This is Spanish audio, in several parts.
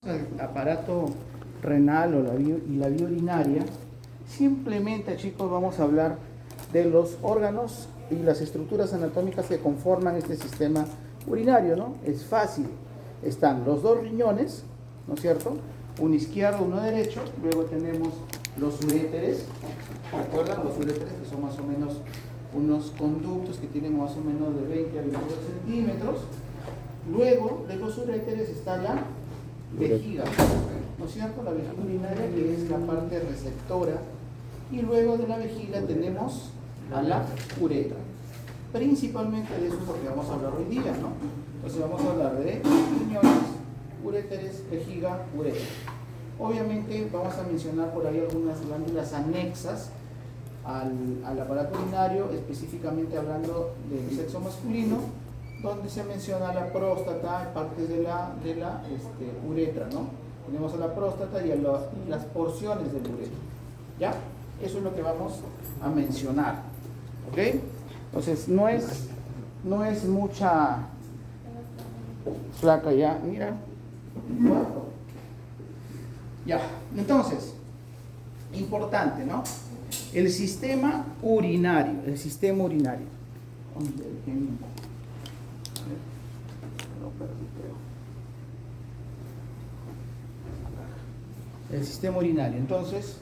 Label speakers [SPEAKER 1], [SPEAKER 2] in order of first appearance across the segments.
[SPEAKER 1] El aparato renal o la vía urinaria, simplemente, chicos, vamos a hablar de los órganos y las estructuras anatómicas que conforman este sistema urinario, ¿no? Es fácil. Están los dos riñones, ¿no es cierto? Uno izquierdo, uno derecho. Luego tenemos los uréteres. ¿Recuerdan? Los uréteres, que son más o menos unos conductos que tienen más o menos de 20 a 22 centímetros. Luego de los uréteres está la vejiga, ¿no es cierto? La vejiga urinaria, que es la parte receptora, y luego de la vejiga tenemos a la uretra. Principalmente de eso es lo que vamos a hablar hoy día, ¿no? Entonces vamos a hablar de riñones, uréteres, vejiga, uretra. Obviamente vamos a mencionar por ahí algunas glándulas anexas al aparato urinario, específicamente hablando del sexo masculino, donde se menciona la próstata, partes de la uretra, ¿no? Tenemos a la próstata y a las porciones del uretra, ¿ya? Eso es lo que vamos a mencionar, ¿ok? Entonces no es mucha flaca ya, mira. Ya, entonces, importante, ¿no? El sistema urinario, el sistema urinario. Entonces,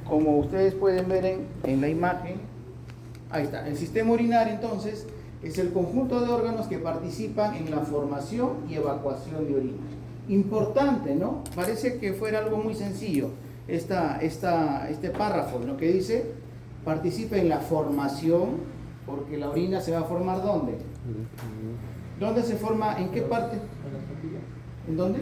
[SPEAKER 1] como ustedes pueden ver en la imagen, ahí está, el sistema urinario entonces es el conjunto de órganos que participan en la formación y evacuación de orina. Importante, ¿no? Parece que fuera algo muy sencillo este párrafo, lo que dice, participa en la formación, porque la orina se va a formar ¿dónde? ¿Dónde se forma? ¿En qué parte? ¿En dónde?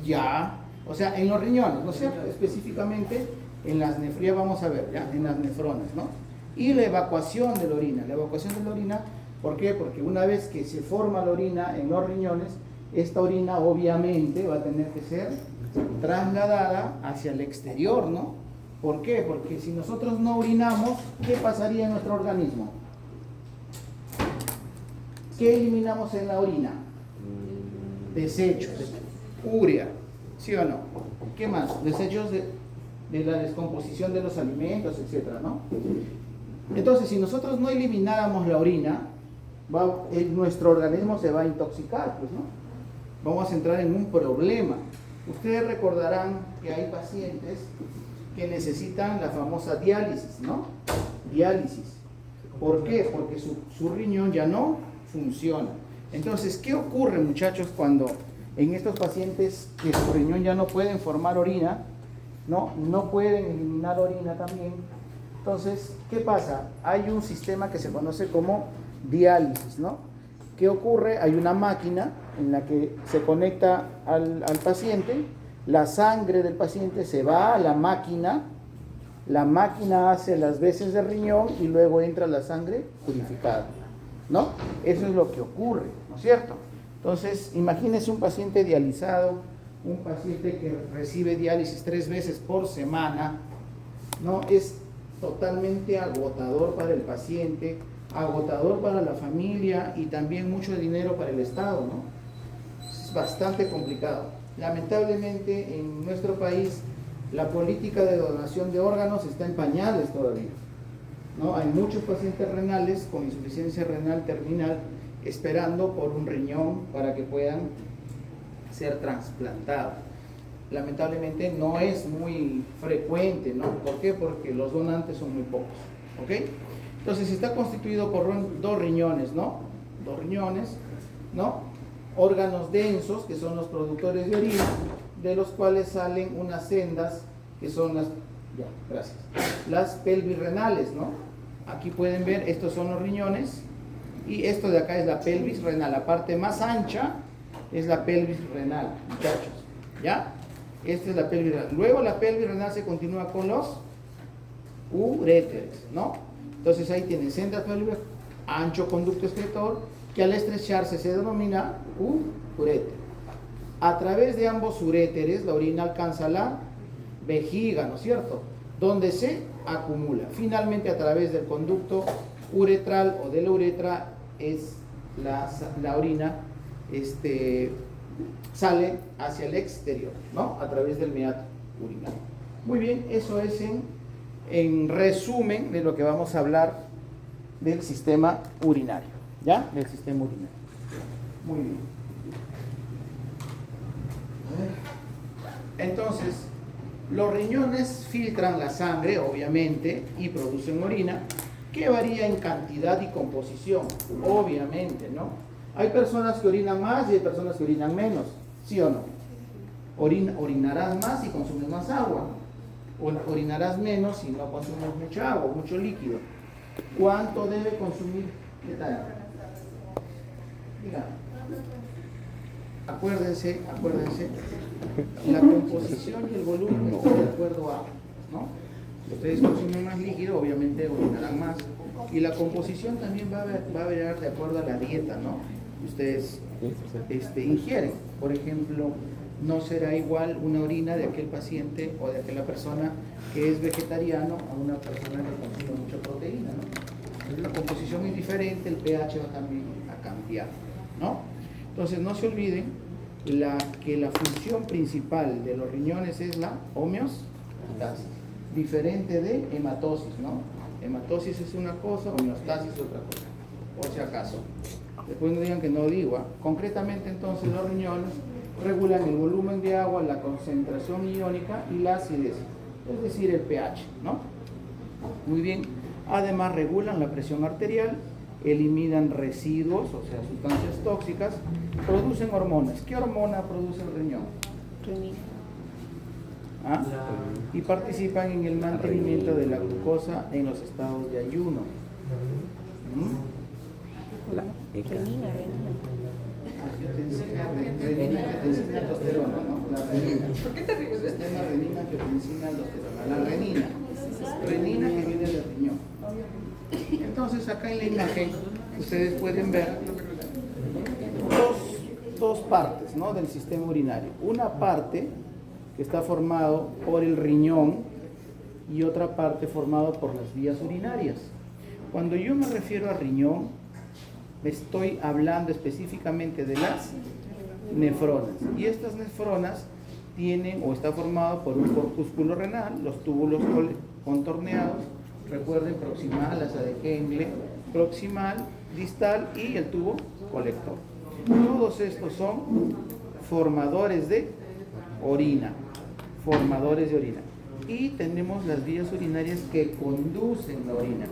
[SPEAKER 1] Ya, o sea, en los riñones, ¿no es cierto? Específicamente en las nefronas, vamos a ver, ¿ya? En las nefronas, ¿no? Y la evacuación de la orina, ¿por qué? Porque una vez que se forma la orina en los riñones, esta orina obviamente va a tener que ser trasladada hacia el exterior, ¿no? ¿Por qué? Porque si nosotros no urinamos, ¿qué pasaría en nuestro organismo? ¿Qué eliminamos en la orina? Desechos, urea, ¿sí o no? ¿Qué más? Desechos de la descomposición de los alimentos, etcétera, ¿no? Entonces, si nosotros no elimináramos la orina, nuestro organismo se va a intoxicar, pues, ¿no? Vamos a entrar en un problema. Ustedes recordarán que hay pacientes que necesitan la famosa diálisis, ¿no? Diálisis. ¿Por qué? Porque su riñón ya no funciona. Entonces, ¿qué ocurre, muchachos, cuando en estos pacientes que su riñón ya no pueden formar orina, no pueden eliminar orina también? Entonces, ¿qué pasa? Hay un sistema que se conoce como diálisis, ¿no? ¿Qué ocurre? Hay una máquina en la que se conecta al paciente, la sangre del paciente se va a la máquina hace las veces de riñón y luego entra la sangre purificada, ¿no? Eso es lo que ocurre, ¿no es cierto? Entonces, imagínese un paciente dializado, un paciente que recibe diálisis 3 veces por semana, ¿no? Es totalmente agotador para el paciente, agotador para la familia y también mucho dinero para el Estado, ¿no? Es bastante complicado. Lamentablemente en nuestro país la política de donación de órganos está en pañales todavía, ¿no? Hay muchos pacientes renales con insuficiencia renal terminal esperando por un riñón para que puedan ser trasplantados. Lamentablemente no es muy frecuente, ¿no? ¿Por qué? Porque los donantes son muy pocos, ¿ok? Entonces está constituido por dos riñones, ¿no? Dos riñones, ¿no? Órganos densos, que son los productores de orina, de los cuales salen unas sendas, que son las pelvis renales, ¿no? Aquí pueden ver, estos son los riñones, y esto de acá es la pelvis renal. La parte más ancha es la pelvis renal, muchachos, ¿ya? Esta es la pelvis renal. Luego la pelvis renal se continúa con los uréteres, ¿no? Entonces ahí tienen sendas pelvis, ancho conducto excretor, que al estrecharse se denomina uréter. A través de ambos uréteres la orina alcanza la vejiga, ¿no es cierto? Donde se acumula. Finalmente, a través del conducto uretral o de la uretra es la orina sale hacia el exterior, ¿no? A través del meato urinario. Muy bien, eso es en resumen de lo que vamos a hablar del sistema urinario, ¿ya? Del sistema urinario. Muy bien. Entonces, los riñones filtran la sangre, obviamente, y producen orina, que varía en cantidad y composición, obviamente, ¿no? Hay personas que orinan más y hay personas que orinan menos, ¿sí o no? Orinarás más si consumes más agua, orinarás menos si no consumes mucha agua, mucho líquido. ¿Cuánto debe consumir? ¿Qué tal? Diga. Acuérdense, la composición y el volumen están de acuerdo a, ¿no? Si ustedes consumen más líquido, obviamente orinarán más. Y la composición también va a variar de acuerdo a la dieta, ¿no? Ustedes ingieren. Por ejemplo, no será igual una orina de aquel paciente o de aquella persona que es vegetariano a una persona que consume mucha proteína, ¿no? Entonces, la composición es diferente, el pH va también a cambiar, ¿no? Entonces, no se olviden que la función principal de los riñones es la homeostasis, diferente de hematosis, ¿no? Hematosis es una cosa, homeostasis es otra cosa, por si acaso. Después no digan que no digo. Concretamente, entonces, los riñones regulan el volumen de agua, la concentración iónica y la acidez, es decir, el pH, ¿no? Muy bien. Además, regulan la presión arterial, eliminan residuos, o sea, sustancias tóxicas, producen hormonas. ¿Qué hormona produce el riñón?
[SPEAKER 2] Renina.
[SPEAKER 1] ¿Ah? Y participan en el mantenimiento de la glucosa en los estados de ayuno.
[SPEAKER 2] Renina.
[SPEAKER 1] Renina, angiotensina, aldosterona, ¿no? La renina. ¿Por qué te ríes? Sistema renina, angiotensina, aldosterona. La renina que viene del riñón. Entonces, acá en la imagen ustedes pueden ver dos partes, ¿no? Del sistema urinario. Una parte que está formado por el riñón y otra parte formado por las vías urinarias. Cuando yo me refiero a riñón, me estoy hablando específicamente de las nefronas. Y estas nefronas tienen o está formado por un corpúsculo renal, los túbulos contorneados, recuerden, proximal, asa de Henle, proximal, distal y el tubo colector. Todos estos son formadores de orina, Y tenemos las vías urinarias que conducen la orina.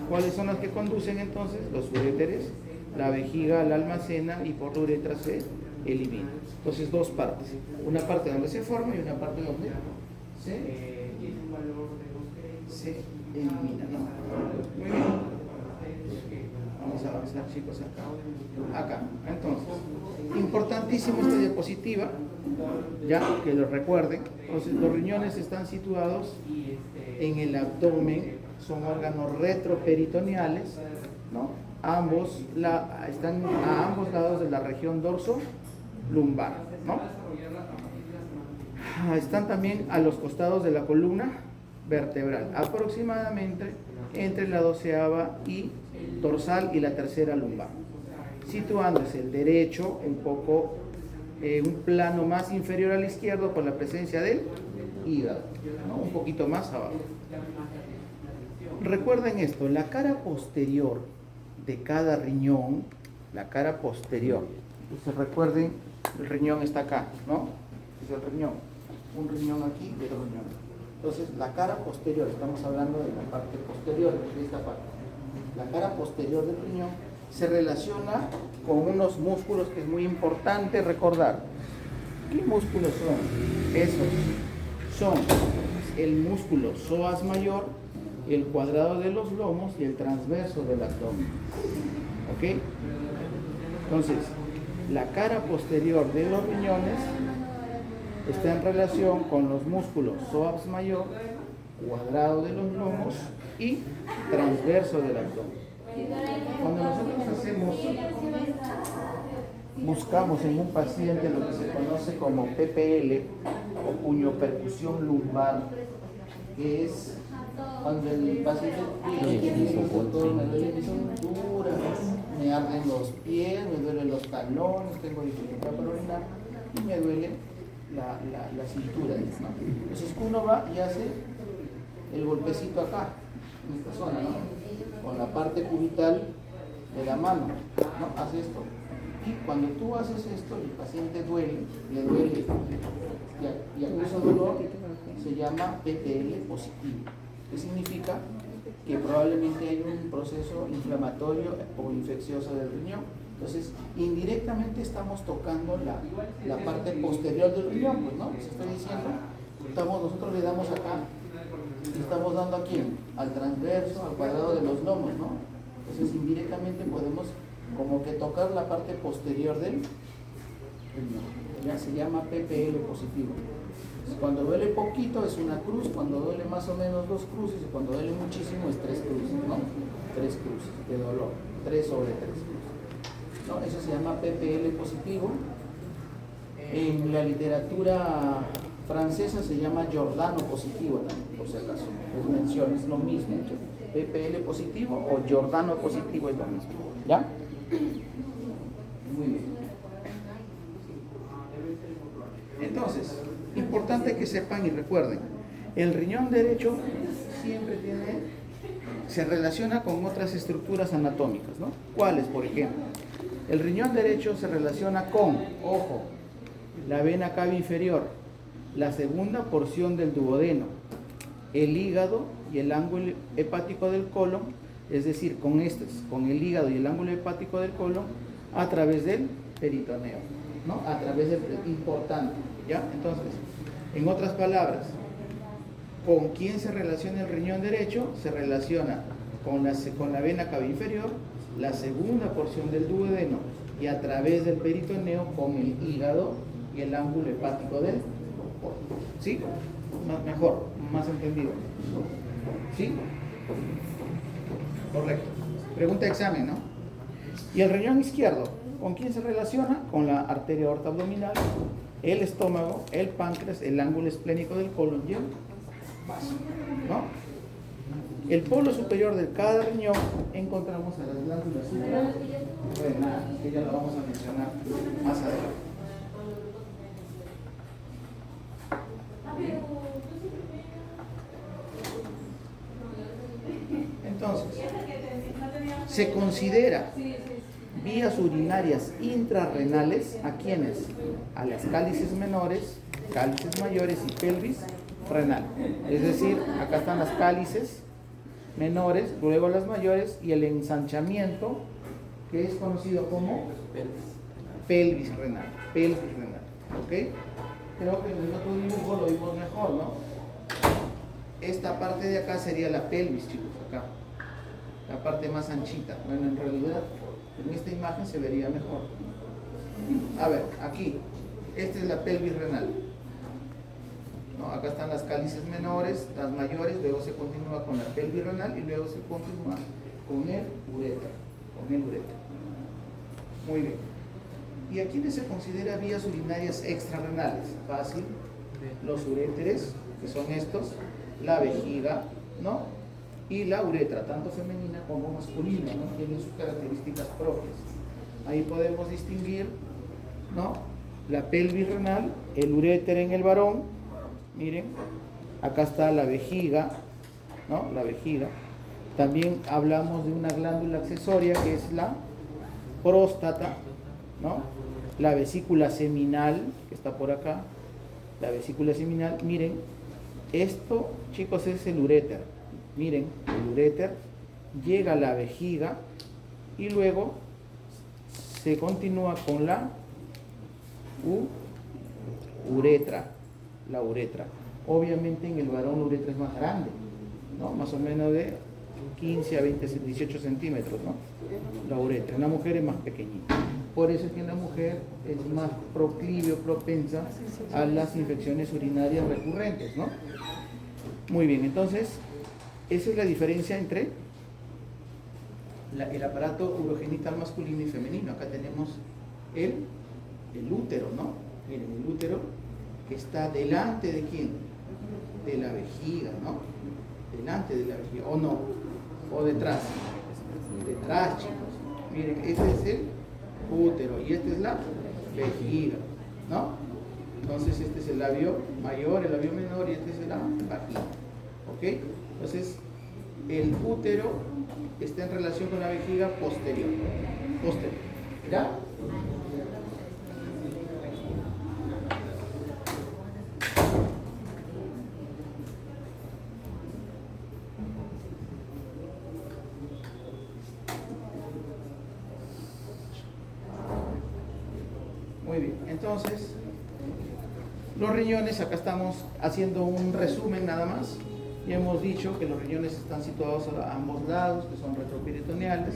[SPEAKER 1] ¿Cuáles son las que conducen entonces? Los uréteres, la vejiga la almacena y por la uretra se elimina. Entonces, dos partes. Una parte donde se forma y una parte donde se elimina, ¿no? Muy bien. Vamos a avanzar, chicos, acá. Entonces, importantísimo esta diapositiva, ya que lo recuerden. Entonces, los riñones están situados en el abdomen, son órganos retroperitoneales, ¿no? Están a ambos lados de la región dorso-lumbar, ¿no? Están también a los costados de la columna vertebral, aproximadamente entre la 12ª y dorsal y la 3ª lumbar, situándose el derecho un plano más inferior al izquierdo por la presencia del hígado, ¿no? Un poquito más abajo. Recuerden esto, la cara posterior de cada riñón, la cara posterior, entonces recuerden, el riñón está acá, ¿no? Es el riñón, un riñón aquí y otro riñón. Entonces, la cara posterior, estamos hablando de la parte posterior, de esta parte. La cara posterior del riñón se relaciona con unos músculos que es muy importante recordar. ¿Qué músculos son? Esos son el músculo psoas mayor, el cuadrado de los lomos y el transverso del abdomen. ¿Ok? Entonces, la cara posterior de los riñones está en relación con los músculos psoas mayor, cuadrado de los lomos y transverso del abdomen. Cuando nosotros buscamos en un paciente lo que se conoce como PPL o puñopercusión lumbar, que es cuando el paciente tiene todo, me duele mi cintura, me arden los pies, me duelen los talones, tengo dificultad para orinar. y me duele la cintura, ¿no? Entonces uno va y hace el golpecito acá, en esta zona, ¿no? Con la parte cubital de la mano, ¿no? Hace esto. Y cuando tú haces esto, el paciente le duele y acusa dolor, se llama PPL positivo. ¿Qué significa? Que probablemente hay un proceso inflamatorio o infeccioso del riñón. Entonces, indirectamente estamos tocando la parte posterior del riñón, pues, ¿no? Se estoy diciendo, nosotros le damos acá, y estamos dando a quién, al transverso, al cuadrado de los lomos, ¿no? Entonces, indirectamente podemos como que tocar la parte posterior del riñón. Ya se llama PPL positivo. Cuando duele poquito es una cruz, cuando duele más o menos 2 cruces, y cuando duele muchísimo es 3 cruces, ¿no? 3 cruces de dolor, 3 sobre 3 cruces, ¿no? Eso se llama PPL positivo. En la literatura francesa se llama Giordano positivo también, por si acaso, les menciono, es lo mismo. PPL positivo o Giordano positivo es lo mismo, ¿ya? Muy bien. Entonces, importante que sepan y recuerden, el riñón derecho siempre se relaciona con otras estructuras anatómicas, ¿no? ¿Cuáles, por ejemplo? El riñón derecho se relaciona con, ojo, la vena cava inferior, la segunda porción del duodeno, el hígado y el ángulo hepático del colon, es decir, con el hígado y el ángulo hepático del colon a través del peritoneo, ¿no? A través del importante, ¿ya? Entonces, en otras palabras, ¿con quién se relaciona el riñón derecho? Se relaciona con la vena cava inferior, la segunda porción del duodeno y a través del peritoneo con el hígado y el ángulo hepático del colon. ¿Sí? Mejor, más entendido. ¿Sí? Correcto. Pregunta de examen, ¿no? ¿Y el riñón izquierdo? ¿Con quién se relaciona? Con la arteria aorta abdominal, el estómago, el páncreas, el ángulo esplénico del colon y el vaso, ¿no? El polo superior de cada riñón encontramos a las glándulas suprarrenales, que ya lo vamos a mencionar más adelante. Entonces, se considera vías urinarias intrarrenales ¿a quiénes? A las cálices menores, cálices mayores y pelvis renal. Es decir, acá están las cálices menores, luego las mayores y el ensanchamiento que es conocido como pelvis renal. Pelvis renal, ¿ok? Creo que en el otro dibujo lo vimos mejor, ¿no? Esta parte de acá sería la pelvis, chicos, acá. La parte más anchita. Bueno, en realidad, en esta imagen se vería mejor. A ver, aquí. Esta es la pelvis renal. ¿No? Acá están las cálices menores, las mayores, luego se continúa con la pelvis renal y luego se continúa con el uretra. Con el uretra. Muy bien. ¿Y a quiénes se considera vías urinarias extrarrenales? Fácil. Los uréteres, que son estos, la vejiga, ¿no? Y la uretra, tanto femenina como masculina, ¿no? Tienen sus características propias. Ahí podemos distinguir, ¿no? La pelvis renal, el uréter en el varón, miren, acá está la vejiga, ¿no? La vejiga. También hablamos de una glándula accesoria que es la próstata, ¿no? La vesícula seminal, que está por acá, la vesícula seminal, miren, esto, chicos, es el uréter. Miren, el uréter llega a la vejiga y luego se continúa con la uretra, la uretra. Obviamente en el varón la uretra es más grande, ¿no? Más o menos de 15 a 18 centímetros, ¿no? La uretra. En la mujer es más pequeñita. Por eso es que en la mujer es más proclive o propensa a las infecciones urinarias recurrentes, ¿no? Muy bien, entonces, esa es la diferencia entre el aparato urogenital masculino y femenino. Acá tenemos el útero, ¿no? Miren, el útero que está delante de ¿quién? De la vejiga, ¿no? Delante de la vejiga, o no, o detrás. Detrás, chicos. Miren, este es el útero y esta es la vejiga, ¿no? Entonces este es el labio mayor, el labio menor y este es la vagina. ¿Ok? Entonces el útero está en relación con la vejiga posterior. ¿Ya? Muy bien, entonces los riñones, acá estamos haciendo un resumen nada más. Ya hemos dicho que los riñones están situados a ambos lados, que son retroperitoneales,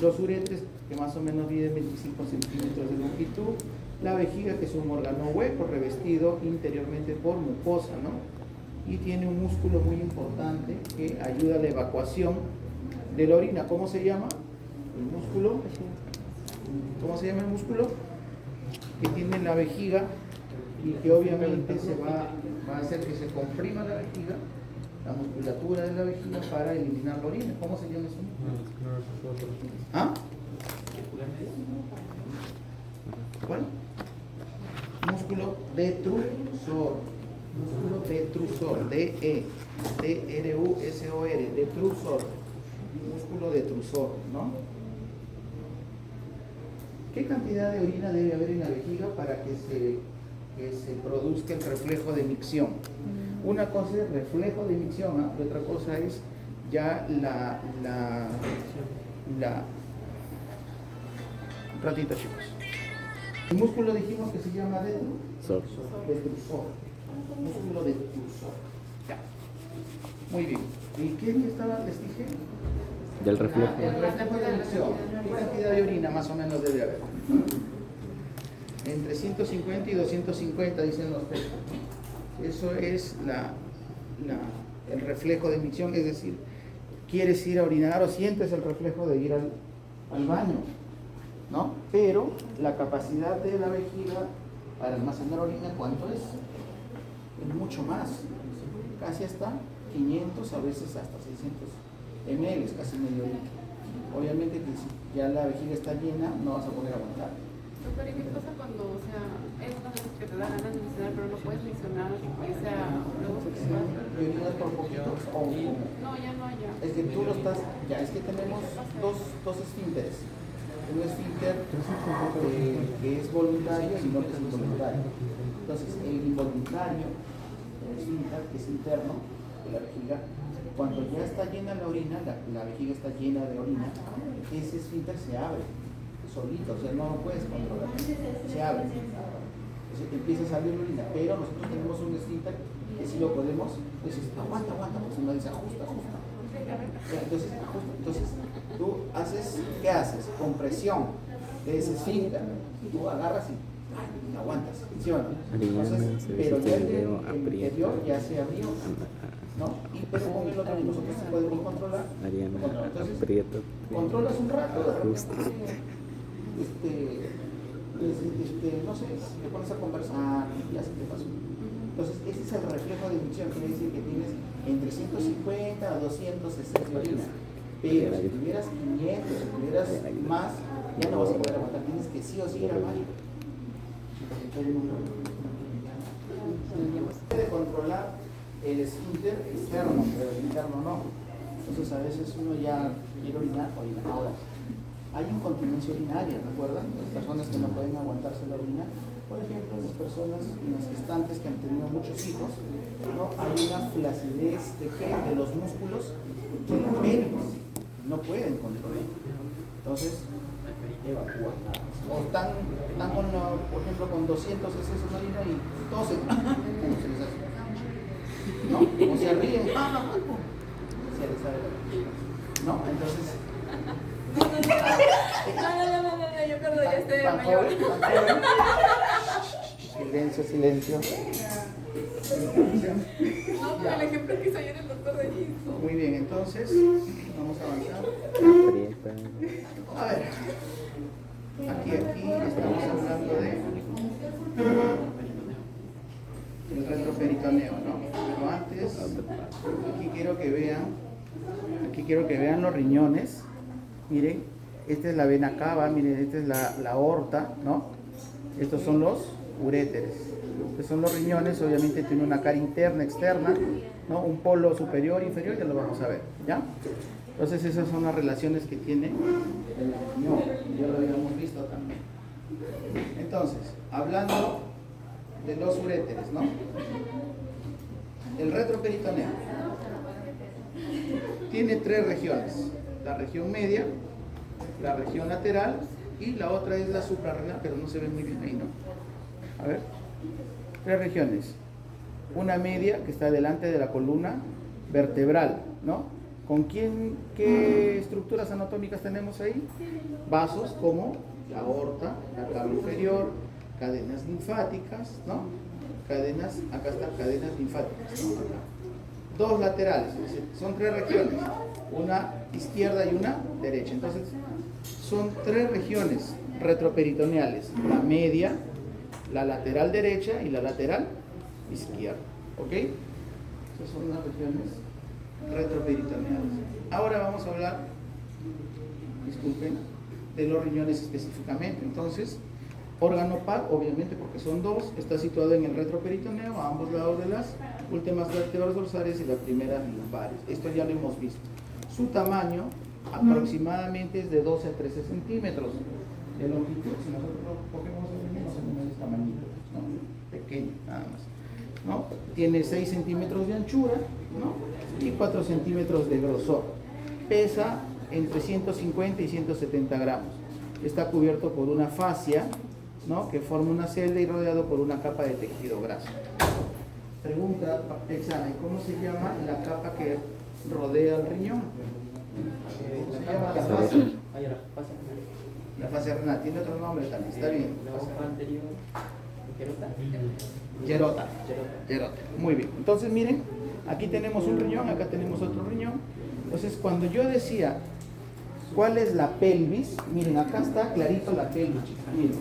[SPEAKER 1] los uretes que más o menos miden 25 centímetros de longitud, la vejiga que es un órgano hueco revestido interiormente por mucosa, ¿no? Y tiene un músculo muy importante que ayuda a la evacuación de la orina. ¿Cómo se llama? El músculo. ¿Cómo se llama el músculo? Que tiene la vejiga y que obviamente va a hacer que se comprima la vejiga, la musculatura de la vejiga para eliminar la orina. ¿Cómo se llama eso? ¿Ah? ¿Cuál? Músculo detrusor. Músculo detrusor. D-E-T-R-U-S-O-R. Detrusor. Músculo detrusor, ¿no? ¿Qué cantidad de orina debe haber en la vejiga para que se produzca el reflejo de micción? Una cosa es reflejo de micción, ¿eh? Y otra cosa es ya un ratito, chicos. El músculo dijimos que se llama detrusor. Músculo detrusor. Ya. Muy bien. ¿Y qué estaba? Les dije.
[SPEAKER 3] Del reflejo.
[SPEAKER 1] El reflejo de micción. ¿Qué cantidad de orina más o menos debe haber? Entre 150 y 250 dicen los textos. Eso es el reflejo de micción, es decir, quieres ir a orinar o sientes el reflejo de ir al baño, ¿no? Pero la capacidad de la vejiga para almacenar orina, ¿cuánto es? Es mucho más, casi hasta 500, a veces hasta 600 ml, casi medio litro. Obviamente que si ya la vejiga está llena, no vas a poder aguantar.
[SPEAKER 4] Pero ¿y qué pasa cuando, o sea, hay unas veces que te da ganas de mencionar, pero no puedes mencionar, o sea, luego se te pasa?
[SPEAKER 1] ¿Y orinas por poquitos o
[SPEAKER 4] No, ya no, ya.
[SPEAKER 1] Es que tú lo estás, ya, es que tenemos dos esfínteres. Un esfínter que es voluntario y no que es involuntario. Entonces, el involuntario, el esfínter que es interno de la vejiga, cuando ya está llena la orina, la vejiga está llena de orina, ese esfínter se abre solito, o sea, no lo puedes controlar, se abre. Entonces empieza a salir orina, pero nosotros tenemos un esfínter que si lo podemos, dices, aguanta, pues uno dice, ajusta. Entonces, ajusta. Entonces, tú haces, ¿qué haces? Compresión de ese esfínter. Tú agarras y aguantas, ¿sí o no? Entonces, pero ya el interior ya se abrió, ¿no? Pero con el otro nosotros podemos controlar. Entonces, controlas un rato, no sé, te pones a conversar y ya se te pasó. Entonces, ese es el reflejo de micción, quiere decir que tienes entre 150 a 200 cc de orina. Pero si tuvieras 500, si tuvieras más, ya no vas a poder aguantar, tienes que sí o sí ir al baño. Puede controlar el esfínter externo, pero el interno no. Entonces, a veces uno ya quiere orinar. Ahora, hay incontinencia urinaria, ¿recuerdan? Las personas que no pueden aguantarse la orina, por ejemplo, las personas, las gestantes que han tenido muchos hijos, ¿no? Hay una flacidez de los músculos pélvicos, no pueden controlar. Entonces, evacúan. O están con, por ejemplo, con 200 cc de orina y tosen, ¿cómo se les hace? ¿No? O se ríen, se les sale la orina. ¿No? Entonces,
[SPEAKER 4] No, yo cuando ya esté mayor.
[SPEAKER 1] Silencio.
[SPEAKER 4] No, pero el ejemplo que hizo ayer el doctor de Giso.
[SPEAKER 1] Muy bien, entonces, vamos a avanzar. A ver, aquí estamos hablando de el retroperitoneo, ¿no? Pero antes, aquí quiero que vean los riñones. Miren, esta es la vena cava, miren, esta es la aorta, ¿no? Estos son los uréteres. Que son los riñones, obviamente tiene una cara interna, externa, ¿no? Un polo superior, inferior, ya lo vamos a ver, ¿ya? Entonces esas son las relaciones que tiene el riñón, ya lo habíamos visto también. Entonces, hablando de los uréteres, ¿no? El retroperitoneo tiene tres regiones: la región media, la región lateral y la otra es la suprarrenal, pero no se ve muy bien ahí, ¿no? A ver, tres regiones: una media que está delante de la columna vertebral, ¿no? ¿Qué estructuras anatómicas tenemos ahí? Vasos como la aorta, la cava inferior, cadenas linfáticas, ¿no? Acá están cadenas linfáticas, ¿no? Acá. Dos laterales, es decir, son tres regiones, una izquierda y una derecha. Entonces, son tres regiones retroperitoneales: la media, la lateral derecha y la lateral izquierda. ¿Ok? Esas son las regiones retroperitoneales. Ahora vamos a hablar, disculpen, de los riñones específicamente. Entonces, órgano par, obviamente porque son dos, está situado en el retroperitoneo, a ambos lados de las últimas vértebras dorsales y las primeras lumbares. Esto ya lo hemos visto. Su tamaño aproximadamente es de 12 a 13 centímetros de longitud. Si nosotros cogemos el riñón, más o menos es tamañito, ¿no? Pequeño, nada más, ¿no? Tiene 6 centímetros de anchura, ¿no? Y 4 centímetros de grosor. Pesa entre 150 y 170 gramos. Está cubierto por una fascia, ¿no? Que forma una celda y rodeado por una capa de tejido graso. Pregunta, examen, ¿cómo se llama la capa que rodea el riñón? ¿Cómo se llama la fascia? La fascia renal. Tiene otro nombre también, está bien. Gerota. Muy bien. Entonces miren, aquí tenemos un riñón, acá tenemos otro riñón. Entonces cuando yo decía ¿cuál es la pelvis? Miren, acá está clarito la pelvis, chicos. Miren,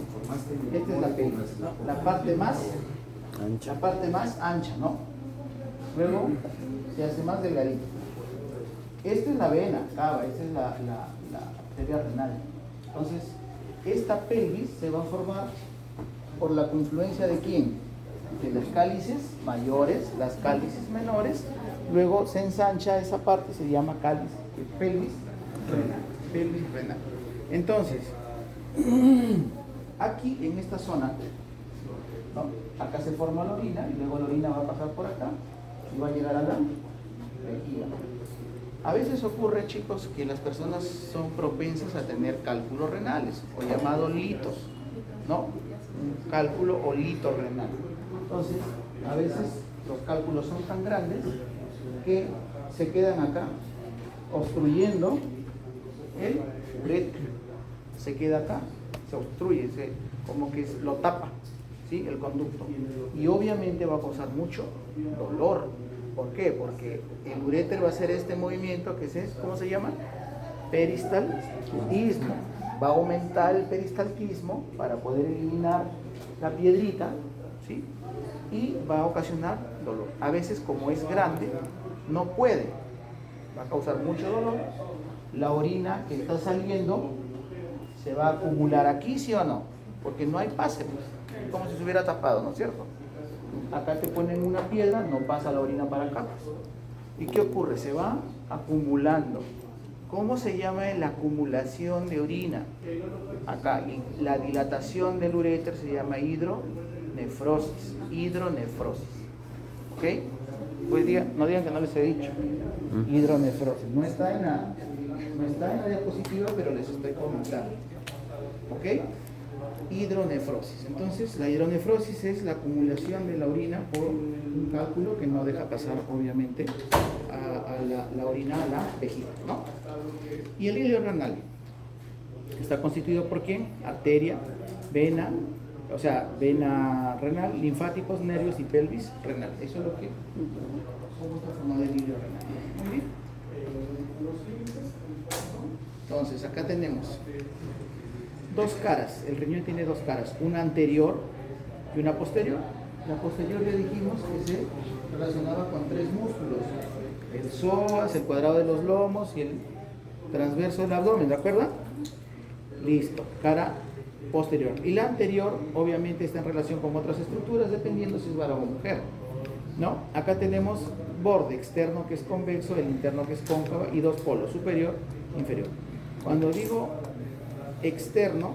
[SPEAKER 1] esta es la pelvis, ¿no? La parte más ancha, ¿no? Luego se hace más delgadito. Esta es la vena cava, esta es la arteria renal. Entonces, esta pelvis se va a formar por la confluencia ¿de quién? De las cálices mayores, las cálices menores. Luego se ensancha esa parte, se llama cálice, pelvis renal. Entonces, aquí en esta zona, ¿no? Acá se forma la orina y luego la orina va a pasar por acá y va a llegar a la vejiga. A veces ocurre, chicos, que las personas son propensas a tener cálculos renales o llamados litos, ¿no? Un cálculo o lito renal. Entonces, a veces los cálculos son tan grandes que se quedan acá obstruyendo el uréter. Se queda acá, se obstruye, como que lo tapa, ¿sí? El conducto. Y obviamente va a causar mucho dolor. ¿Por qué? Porque el uréter va a hacer este movimiento que es, ¿cómo se llama? Peristaltismo. Va a aumentar el peristaltismo para poder eliminar la piedrita, ¿sí? Y va a ocasionar dolor. A veces, como es grande, no puede. Va a causar mucho dolor. La orina que está saliendo se va a acumular aquí, ¿sí o no? Porque no hay pase, pues. Como si se hubiera tapado, ¿no es cierto? Acá te ponen una piedra, no pasa la orina para acá. ¿Y qué ocurre? Se va acumulando. ¿Cómo se llama la acumulación de orina? Acá, y la dilatación del uréter se llama hidronefrosis. ¿Ok? Pues no digan que no les he dicho. Hidronefrosis. No está en la diapositiva, pero les estoy comentando. ¿Ok? Hidronefrosis. Entonces, la hidronefrosis es la acumulación de la orina por un cálculo que no deja pasar, obviamente, a la orina a la vejiga, ¿no? Y el hilo renal está constituido por ¿quién? Arteria, vena, o sea, vena renal, linfáticos, nervios y pelvis renal. Eso es lo que cómo está formado el hilo renal. Muy bien. Entonces, acá tenemos dos caras. El riñón tiene dos caras, una anterior y una posterior. La posterior ya dijimos que se relacionaba con tres músculos: el psoas, el cuadrado de los lomos y el transverso del abdomen, ¿de acuerdo? Listo. Cara posterior. Y la anterior, obviamente, está en relación con otras estructuras, dependiendo si es varón o mujer, ¿no? Acá tenemos borde externo que es convexo, el interno que es cóncavo y dos polos, superior e inferior. Cuando digo externo,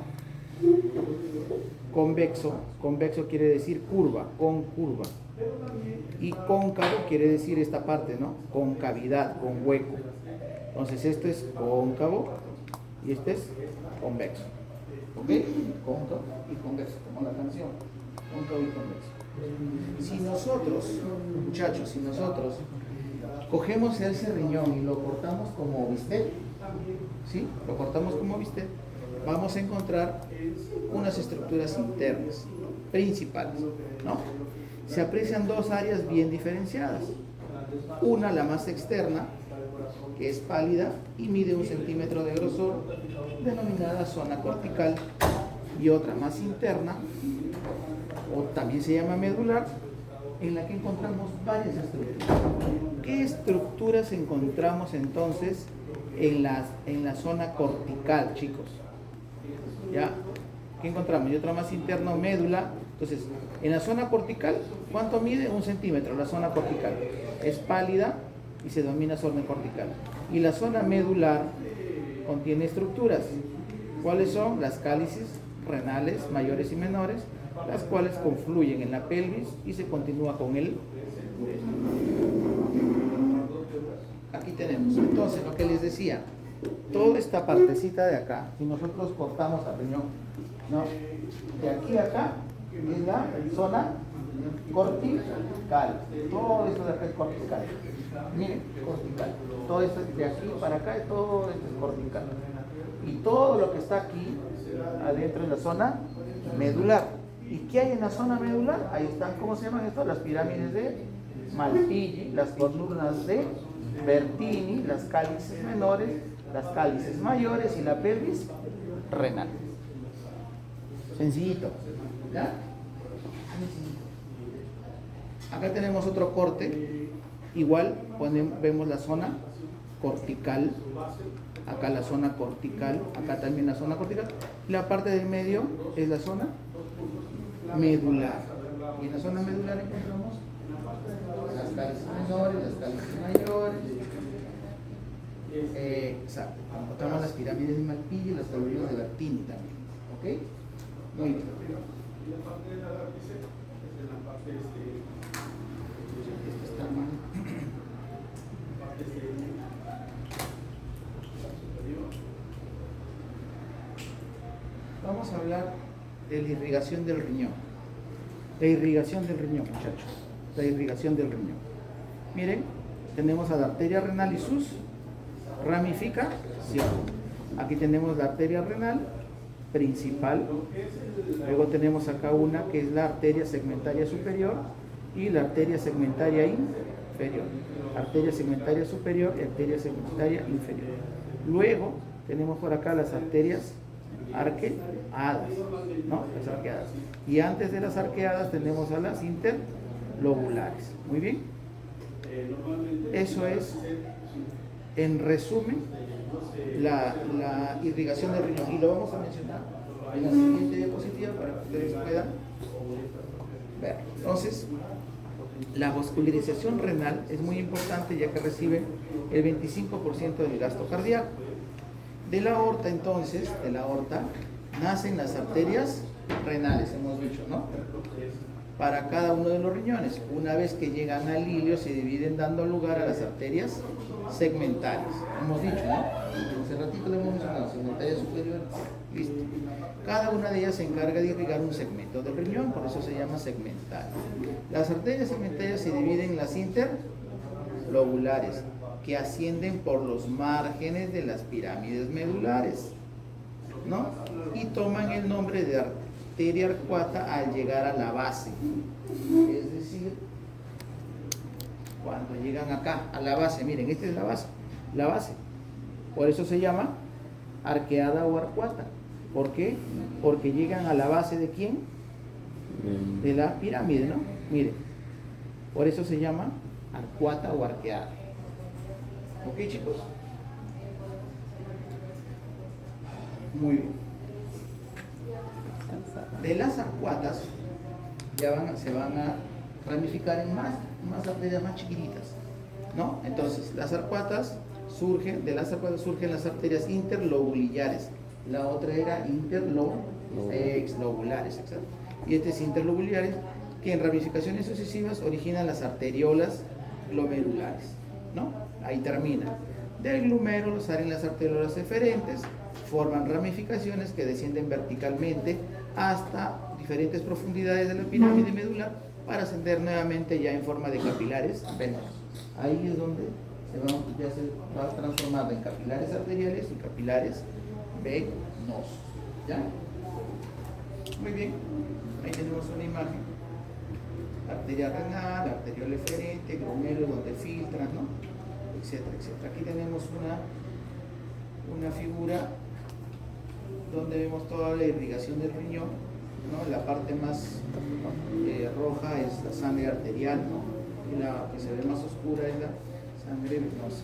[SPEAKER 1] convexo quiere decir curva, con curva. Y cóncavo quiere decir esta parte, ¿no? Con cavidad, con hueco. Entonces esto es cóncavo y este es convexo. ¿Ok? Cóncavo y convexo, como la canción. Cóncavo y convexo. Si nosotros, muchachos, si nosotros cogemos ese riñón y lo cortamos como bistec, ¿sí? Lo cortamos como bistec, vamos a encontrar unas estructuras internas, principales, ¿no? Se aprecian dos áreas bien diferenciadas. Una, la más externa, que es pálida y mide 1 centímetro de grosor, denominada zona cortical, y otra más interna, o también se llama medular, en la que encontramos varias estructuras. ¿Qué estructuras encontramos entonces en la zona cortical, chicos? ¿Ya? ¿Qué encontramos? Y otra más interna, médula. Entonces, en la zona cortical, ¿cuánto mide? 1 centímetro, la zona cortical. Es pálida y se denomina zona cortical. Y la zona medular contiene estructuras. ¿Cuáles son? Las cálices renales mayores y menores, las cuales confluyen en la pelvis y se continúa con el... Aquí tenemos. Entonces, lo que les decía, toda esta partecita de acá, si nosotros cortamos al riñón, ¿no? De aquí a acá es la zona cortical. Todo esto de acá es cortical. Miren, cortical. Todo esto de aquí para acá, todo esto es cortical. Y todo lo que está aquí adentro es la zona medular. ¿Y qué hay en la zona medular? Ahí están, ¿cómo se llaman esto? Las pirámides de Malpighi, las columnas de Bertini, las cálices menores, las cálices mayores y la pelvis renal. Sencillito, ¿ya? Sencillito. Acá tenemos otro corte, igual vemos la zona cortical, acá la zona cortical, acá también la zona cortical, y la parte del medio es la zona medular. Y en la zona medular encontramos las cálices menores, las cálices mayores. Exacto. Encontramos las pirámides de Malpighi y las columnas de Bertini también. ¿Ok? Muy bien. Esto está mal. Vamos a hablar de la irrigación del riñón. La irrigación del riñón, muchachos. La irrigación del riñón. Miren, tenemos a la arteria renal y sus ramificaciones. Aquí tenemos la arteria renal principal. Luego tenemos acá una que es la arteria segmentaria superior y la arteria segmentaria inferior. Arteria segmentaria superior y arteria segmentaria inferior. Luego tenemos por acá las arterias arqueadas, ¿no? Las arqueadas. Y antes de las arqueadas tenemos a las interlobulares. Muy bien. Eso es, en resumen, la irrigación del riñón. Y lo vamos a mencionar en la siguiente diapositiva para que ustedes puedan ver. Entonces, la vascularización renal es muy importante ya que recibe el 25% del gasto cardíaco. De la aorta, entonces, de la aorta, nacen las arterias renales, hemos dicho, ¿no? Para cada uno de los riñones. Una vez que llegan al ilio, se dividen dando lugar a las arterias segmentarias. Hemos dicho, ¿no? Hace ratito lo hemos mencionado, segmentaria superior, listo. Cada una de ellas se encarga de irrigar un segmento del riñón, por eso se llama segmentaria. Las arterias segmentarias se dividen en las interlobulares, que ascienden por los márgenes de las pirámides medulares, ¿no? Y toman el nombre de arteria arcuata al llegar a la base. Es decir, cuando llegan acá, a la base, miren, esta es la base. Por eso se llama arqueada o arcuata. ¿Por qué? Porque llegan a la base ¿de quién? De la pirámide, ¿no? Miren, por eso se llama arcuata o arqueada. ¿Ok, chicos? Muy bien. De las arcuatas se van a ramificar en más arterias más chiquititas, ¿no? Entonces, de las arcuatas surgen las arterias interlobulares. La otra era exlobulares, exacto. Y estas interlobulares, que en ramificaciones sucesivas originan las arteriolas glomerulares, ¿no? Ahí termina. Del glomérulo salen las arteriolas eferentes, forman ramificaciones que descienden verticalmente hasta diferentes profundidades de la pirámide medular para ascender nuevamente ya en forma de capilares venosos. Ahí es donde ya se va a transformar en capilares arteriales y capilares venosos. ¿Ya? Muy bien. Ahí tenemos una imagen. Arteria renal, arteriola eferente, glomérulo donde filtran, ¿no? Etcétera, etcétera. Aquí tenemos una figura donde vemos toda la irrigación del riñón, ¿no? La parte más roja es la sangre arterial, ¿no? Y la que se ve más oscura es la sangre venosa.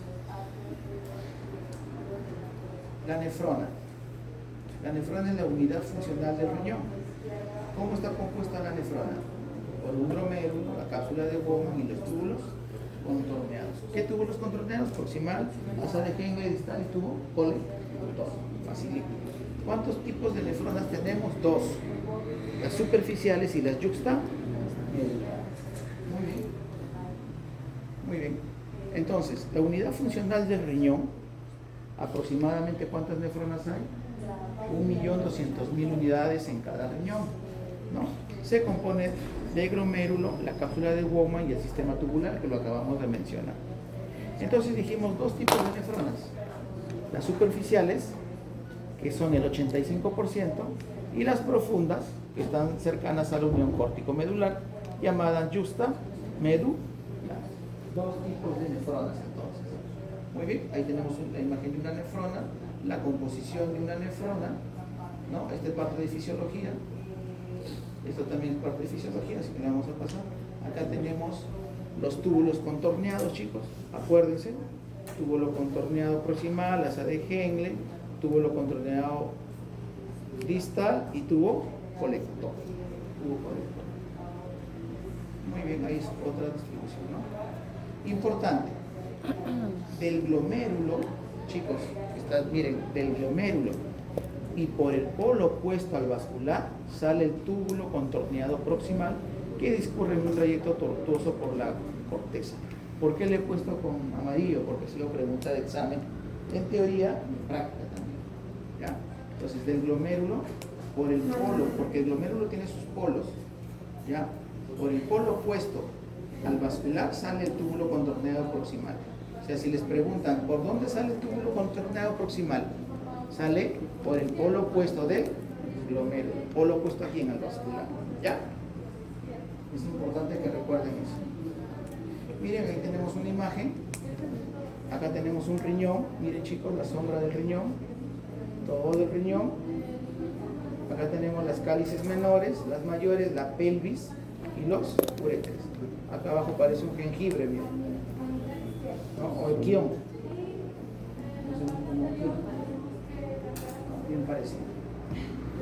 [SPEAKER 1] La nefrona. La nefrona es la unidad funcional del riñón. ¿Cómo está compuesta la nefrona? Por un glomérulo, la cápsula de Bowman y los túbulos contorneados. ¿Qué túbulos contorneados? Proximal, asa de Henle, distal y tubo colector. Facilito. ¿Cuántos tipos de nefronas tenemos? Dos. Las superficiales y las yuxta. Muy bien. Muy bien. Entonces, la unidad funcional del riñón, aproximadamente ¿cuántas nefronas hay? 1.200.000 unidades en cada riñón, ¿no? Se compone de glomérulo, la cápsula de Bowman y el sistema tubular, que lo acabamos de mencionar. Entonces dijimos dos tipos de nefronas. Las superficiales, que son el 85%, y las profundas, que están cercanas a la unión córtico-medular, llamada justa medular. Dos tipos de nefronas entonces. Muy bien, ahí tenemos la imagen de una nefrona, la composición de una nefrona, ¿no? Esta es parte de fisiología. Esto también es parte de fisiología, así que le vamos a pasar. Acá tenemos los túbulos contorneados, chicos. Acuérdense, túbulo contorneado proximal, asa de Henle, túbulo contorneado distal y tubo colector. Muy bien, ahí es otra distribución, ¿no? Importante. Del glomérulo, chicos, miren, del glomérulo y por el polo opuesto al vascular sale el túbulo contorneado proximal que discurre en un trayecto tortuoso por la corteza. ¿Por qué le he puesto con amarillo? Porque se lo pregunta de examen, en teoría y en práctica también, ¿ya? Entonces del glomérulo por el polo, porque el glomérulo tiene sus polos, ¿ya? Por el polo opuesto al vascular sale el túbulo contorneado proximal. O sea, si les preguntan, ¿por dónde sale el túbulo contorneado proximal? Sale por el polo opuesto del glomérulo, polo opuesto aquí en el vascular, ¿ya? Es importante que recuerden eso. Miren, ahí tenemos una imagen. Acá tenemos un riñón. Miren, chicos, la sombra del riñón. Todo el riñón. Acá tenemos las cálices menores, las mayores, la pelvis y los uréteres. Acá abajo parece un jengibre, miren, ¿no? O el guión. Bien parecido.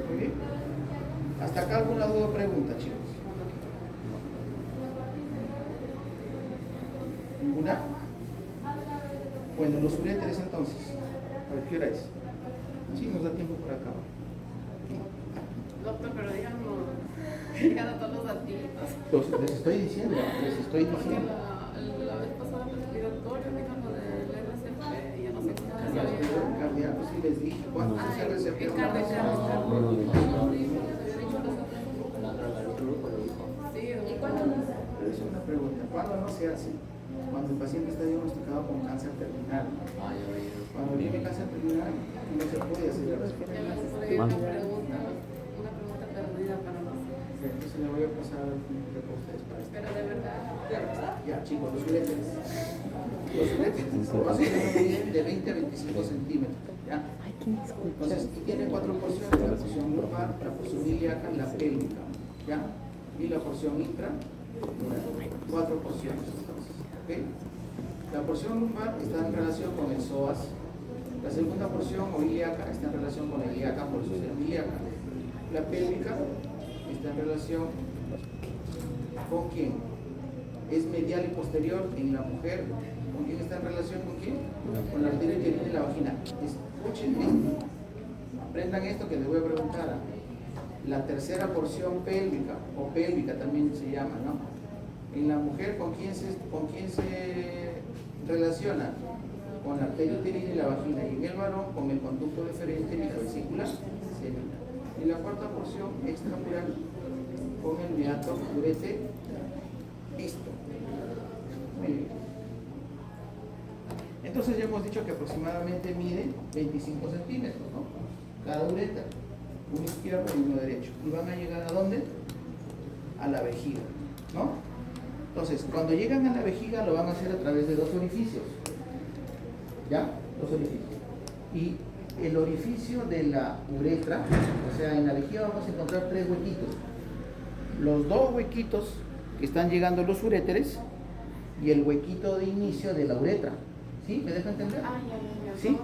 [SPEAKER 1] Muy bien. Hasta acá alguna duda o pregunta, chicos. ¿Ninguna? Bueno, los uréteres entonces. A ver, ¿qué hora es? Sí, nos da tiempo por acá.
[SPEAKER 4] Doctor, pero díganos todos los datitos.
[SPEAKER 1] Les estoy diciendo.
[SPEAKER 4] Porque la vez pasada me respiratorio, díganos del RCP, y yo no sé qué
[SPEAKER 1] El cardíaco sí les dije. ¿Cuántos es RCP?
[SPEAKER 4] El cardíaco. ¿Y cuándo no?
[SPEAKER 1] Pero es una pregunta. ¿Cuándo no se hace? Cuando el paciente está diagnosticado con cáncer terminal. Cuando viene cáncer terminal, no se puede hacer el RCP.
[SPEAKER 4] Una pregunta perdida para nosotros.
[SPEAKER 1] Entonces le voy a pasar el tiempo a ustedes para esto.
[SPEAKER 4] Pero de verdad.
[SPEAKER 1] Ya, chicos, los uréteres. Los uréteres son de 20 a 25 centímetros. ¿Ya? Entonces, tiene cuatro porciones: la porción lumbar, la porción ilíaca y la pélvica. ¿Ya? Y la porción intra, cuatro porciones. ¿Okay? La porción lumbar está en relación con el psoas. La segunda porción o ilíaca está en relación con el ilíaca, por eso se llama ilíaca. La pélvica está en relación con quién. Es medial y posterior en la mujer. ¿Con quién está en relación? ¿Con quién? Con la arteria uterina y la vagina. Escuchen esto. Aprendan esto que les voy a preguntar. La tercera porción pélvica, o pélvica también se llama, ¿no? En la mujer, ¿con quién se relaciona? Con la arteria uterina y la vagina. Y en el varón, con el conducto deferente y la vesícula semina. Y la cuarta porción extramural, con el meato ureter. Listo. Muy bien. Entonces ya hemos dicho que aproximadamente mide 25 centímetros, ¿no? Cada ureter, uno izquierdo y uno derecho. ¿Y van a llegar a dónde? A la vejiga, ¿no? Entonces, cuando llegan a la vejiga lo van a hacer a través de dos orificios. ¿Ya? Dos orificios. Y el orificio de la uretra, o sea, en la vejiga vamos a encontrar tres huequitos. Los dos huequitos que están llegando a los uréteres y el huequito de inicio de la uretra. ¿Sí? ¿Me deja entender?
[SPEAKER 4] Ah, ya.
[SPEAKER 1] ¿Sí?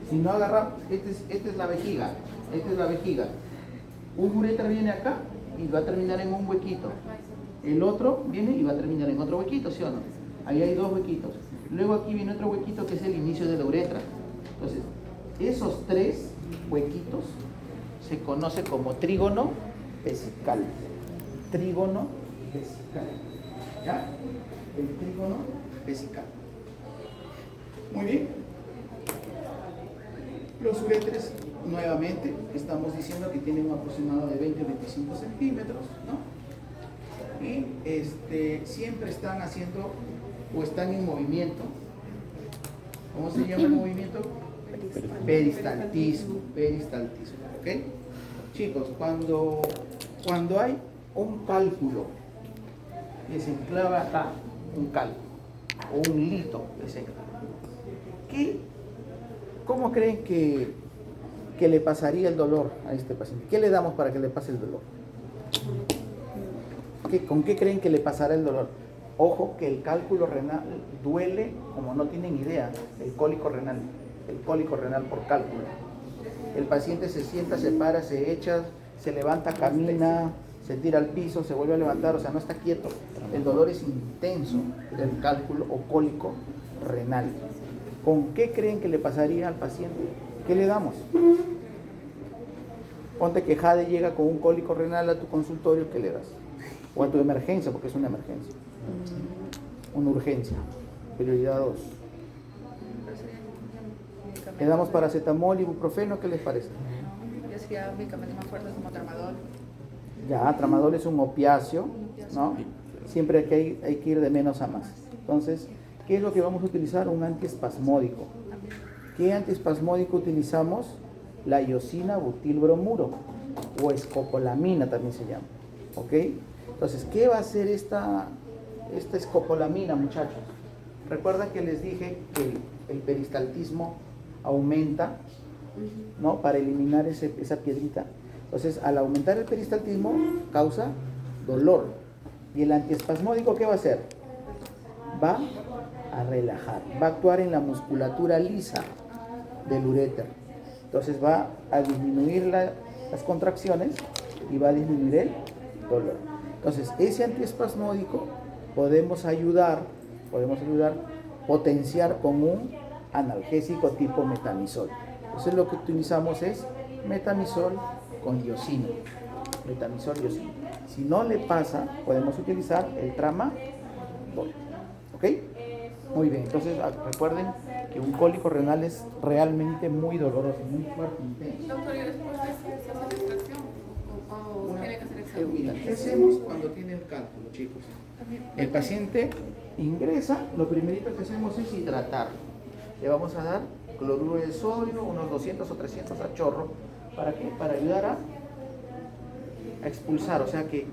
[SPEAKER 1] Si no agarra, esta es la vejiga, esta es la vejiga. Un uretra viene acá y va a terminar en un huequito. El otro viene y va a terminar en otro huequito, ¿sí o no? Ahí hay dos huequitos. Luego aquí viene otro huequito que es el inicio de la uretra. Entonces, esos tres huequitos se conoce como trígono vesical. Trígono vesical. ¿Ya? El trígono vesical. Muy bien. Los uréteres, nuevamente, estamos diciendo que tienen un aproximado de 20 a 25 centímetros, ¿no? Y siempre están haciendo o están en movimiento. ¿Cómo se llama el movimiento? Peristaltismo. Peristaltismo, ¿ok? Chicos, cuando hay un cálculo que se enclava acá, un cálculo, o un lito que se enclava, ¿cómo creen que le pasaría el dolor a este paciente? ¿Qué le damos para que le pase el dolor? ¿Con qué creen que le pasará el dolor? Ojo que el cálculo renal duele como no tienen idea, el cólico renal por cálculo. El paciente se sienta, se para, se echa, se levanta, camina, se tira al piso, se vuelve a levantar, o sea, no está quieto. El dolor es intenso del cálculo o cólico renal. ¿Con qué creen que le pasaría al paciente? ¿Qué le damos? Ponte que Jade llega con un cólico renal a tu consultorio, ¿qué le das? O a tu emergencia, porque es una emergencia. Una urgencia. Prioridad 2. Le damos paracetamol, ibuprofeno, ¿qué les parece?
[SPEAKER 3] Yo hacía medicamentos más fuertes como tramadol.
[SPEAKER 1] Ya, tramadol es un opiáceo, ¿no? Siempre hay que ir de menos a más. Entonces, ¿qué es lo que vamos a utilizar? Un antiespasmódico. ¿Qué antiespasmódico utilizamos? La iosina butilbromuro o escopolamina también se llama. ¿Ok? Entonces, ¿qué va a hacer esta escopolamina, muchachos? Recuerdan que les dije que el peristaltismo aumenta, ¿no? Para eliminar esa piedrita. Entonces, al aumentar el peristaltismo, causa dolor. ¿Y el antiespasmódico qué va a hacer? Va a relajar, va a actuar en la musculatura lisa del uréter. Entonces va a disminuir las contracciones y va a disminuir el dolor. Entonces, ese antiespasmódico podemos ayudar, potenciar con un analgésico tipo metamizol. Entonces lo que utilizamos es metamizol con iosina. Metamizol y iosina. Si no le pasa, podemos utilizar el tramadol. ¿Ok? Muy bien, entonces recuerden que un cólico renal es realmente muy doloroso, muy fuerte, intenso.
[SPEAKER 4] Doctor, ¿y después se hace la extracción? ¿O tiene que hacer examen?
[SPEAKER 1] Mira, ¿qué hacemos cuando tiene el cálculo, chicos? El paciente ingresa, lo primerito que hacemos es hidratarlo. Le vamos a dar cloruro de sodio, unos 200 o 300 a chorro. ¿Para qué? Para ayudar a expulsar, o sea, que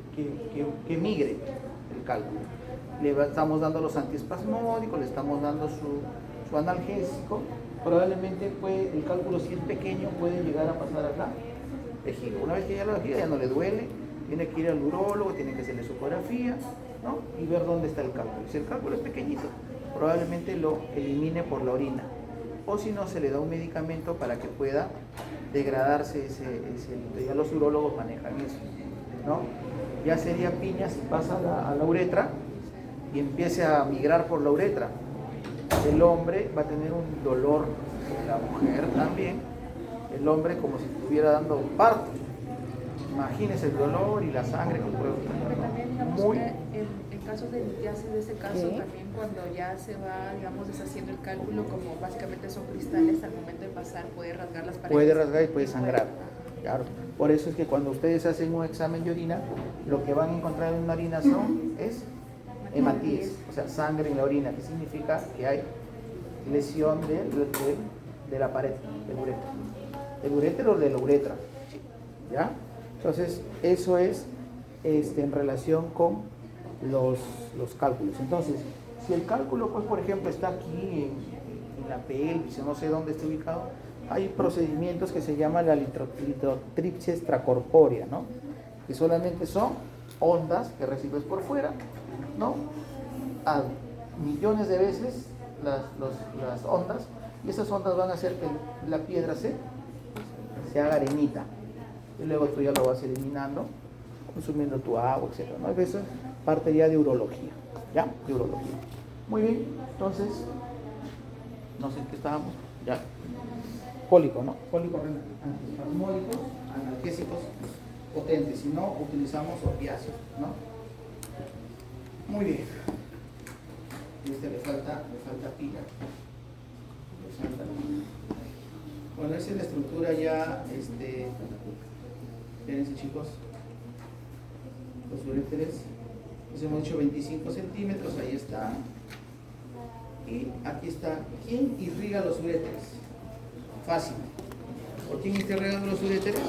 [SPEAKER 1] migre el cálculo. Le estamos dando los antiespasmódicos, le estamos dando su analgésico. Probablemente el cálculo, si es pequeño, puede llegar a pasar a la vejiga. Una vez que ya la vejiga ya no le duele, tiene que ir al urólogo, tiene que hacerle su ecografía, ¿no? Y ver dónde está el cálculo. Si el cálculo es pequeñito, probablemente lo elimine por la orina. O si no, se le da un medicamento para que pueda degradarse ese ya los urólogos manejan eso, ¿no? Ya sería piña si pasa a la uretra y empiece a migrar por la uretra. El hombre va a tener un dolor, la mujer también, el hombre como si estuviera dando parto. Imagínese el dolor y la sangre que puede
[SPEAKER 3] Pero
[SPEAKER 1] obtener.
[SPEAKER 3] también, digamos
[SPEAKER 1] Muy,
[SPEAKER 3] que en casos de litiasis de ese caso,
[SPEAKER 2] ¿Qué?
[SPEAKER 3] también cuando ya se va, digamos, deshaciendo el cálculo, como básicamente son cristales, al momento de pasar puede rasgar las paredes.
[SPEAKER 1] puede rasgar y puede sangrar. Claro. Por eso es que cuando ustedes hacen un examen de orina, lo que van a encontrar en una orina es hematíes, o sea, sangre en la orina, que significa que hay lesión de la pared, del uréter. Del uréter o de la uretra. ¿Ya? Entonces, eso es en relación con los cálculos. Entonces, si el cálculo, pues, por ejemplo, está aquí en la pelvis, no sé dónde está ubicado, hay procedimientos que se llaman la litotripsia extracorpórea, ¿no? Que solamente son ondas que recibes por fuera, ¿no? A millones de veces las ondas, y esas ondas van a hacer que la piedra se haga arenita. Y luego tú ya lo vas eliminando, consumiendo tu agua, etc. ¿No? Eso es parte ya de urología, ¿ya? De urología. Muy bien, entonces, no sé en qué estábamos, ya. Cólico, ¿no? Cólico renal, antiespasmódicos, analgésicos potentes, si no, utilizamos opiáceos, ¿no? Muy bien. Le falta pila. Le falta pila. Bueno, esa es la estructura ya, espérense chicos, los uréteres, pues hemos hecho 25 centímetros, ahí está, y aquí está, ¿quién irriga los uréteres? Fácil. ¿Por quién está irrigando los uréteres?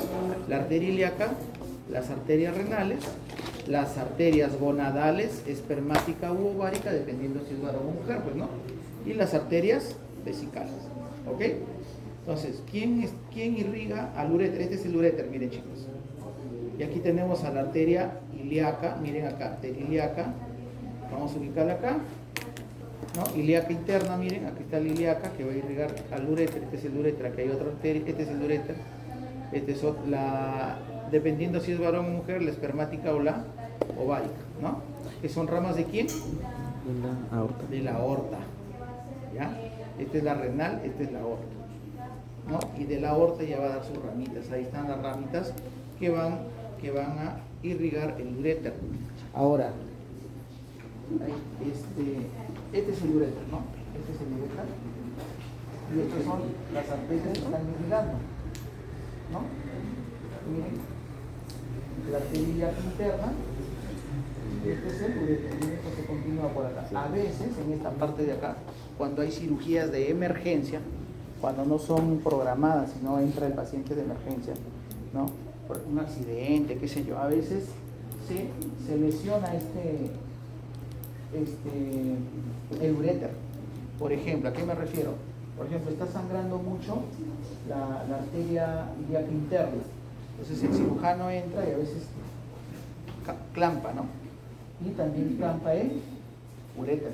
[SPEAKER 1] La arteria ilíaca, las arterias renales, las arterias gonadales, espermática u ovárica, dependiendo si es varón o mujer, pues no, y las arterias vesicales, ¿ok? Entonces, ¿quién irriga al uréter? Este es el uréter, miren chicos. Y aquí tenemos a la arteria ilíaca, miren acá, arteria ilíaca. Vamos a ubicarla acá. ¿No? Ilíaca interna, miren, aquí está la ilíaca que va a irrigar al uréter. Este es el uréter, aquí hay otra arteria, este es el uréter. Este es dependiendo si es varón o mujer, la espermática o la ovárica, ¿no? Que son ramas de quién?
[SPEAKER 2] De la aorta.
[SPEAKER 1] De la aorta. ¿Ya? Esta es la renal, esta es la aorta. ¿No? Y de la aorta ya va a dar sus ramitas. Ahí están las ramitas que van a irrigar el uréter. Ahora, este es el uréter, ¿no? Este es el uréter. Y estas son las arterias que están irrigando, ¿no? Miren, la arteria interna. Este es el uréter. Y esto se continúa por acá. A veces, en esta parte de acá, cuando hay cirugías de emergencia, cuando no son programadas, sino entra el paciente de emergencia, ¿no? Por un accidente, qué sé yo, a veces se lesiona el uréter. Por ejemplo, ¿a qué me refiero? Por ejemplo, está sangrando mucho la arteria ilíaca interna. Entonces el cirujano entra y a veces clampa, ¿no? Y también clampa el uréter.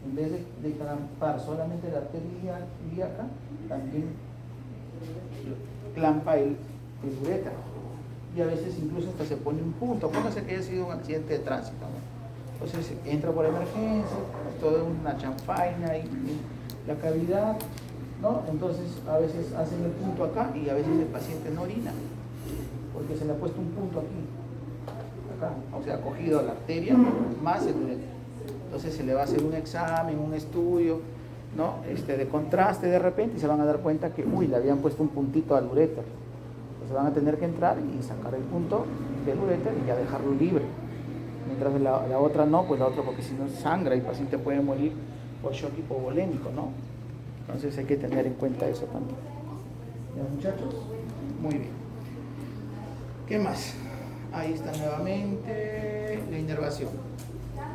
[SPEAKER 1] En vez de clampar solamente la arteria ilíaca, también clampa el uréter. Y a veces incluso hasta se pone un punto. Póngase que haya sido un accidente de tránsito, ¿no? Entonces entra por emergencia, toda una chanfaina y la cavidad, ¿no? Entonces a veces hacen el punto acá y a veces el paciente no orina, porque se le ha puesto un punto aquí, acá, o sea, ha cogido la arteria más el uréter. Entonces se le va a hacer un examen, un estudio, ¿no? De contraste de repente y se van a dar cuenta que, uy, le habían puesto un puntito al uréter. Entonces van a tener que entrar y sacar el punto del uréter y ya dejarlo libre. Mientras la otra no, pues la otra porque si no sangra y el paciente puede morir por shock hipovolémico, ¿no? Entonces hay que tener en cuenta eso también. ¿Ya, muchachos? Muy bien. ¿Qué más? Ahí está nuevamente la inervación.